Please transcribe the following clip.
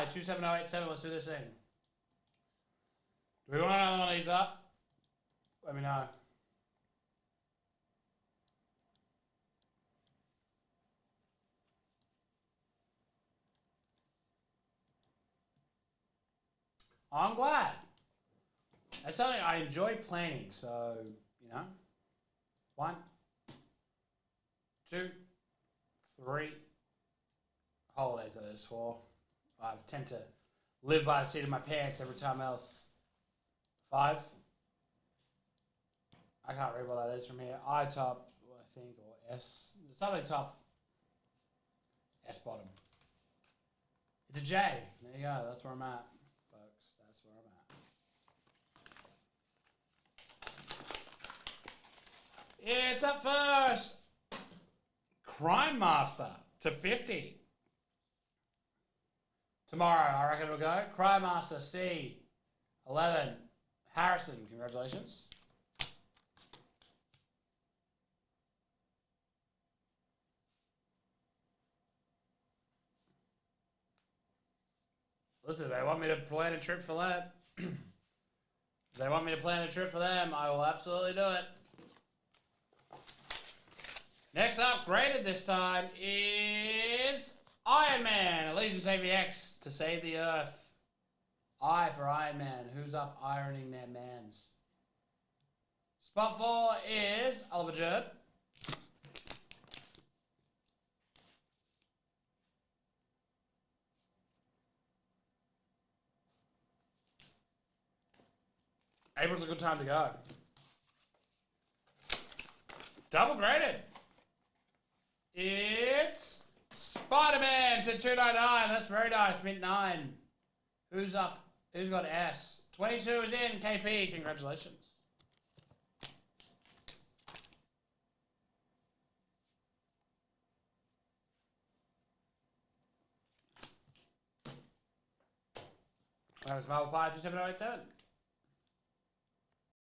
Pie 27087. Let's do this thing. Do we want another one of these up? Let me know. I'm glad. That's something I enjoy planning. So, you know, 1, 2, 3 holidays, that is 4. I tend to live by the seat of my pants every time else. 5. I can't read what that is from here. I top, I think, or S. Something top. S bottom. It's a J. There you go. That's where I'm at, folks. That's where I'm at. It's up first. Crime Master to 50. Tomorrow, I reckon it'll go. Crime Master C. 11. Harrison, congratulations. Listen, they want me to plan a trip for them. If they want me to plan a trip for them, I will absolutely do it. Next up, graded this time, is Iron Man, Allegiance AVX to save the Earth. I for Iron Man. Who's up ironing their mans? Spot 4 is Oliver Judd. April's a good time to go. Double graded. It's Spider-Man to 299. That's very nice. Mint 9. Who's up? Who's got S? 22 is in. KP, congratulations. That was Marvel Pie 27087.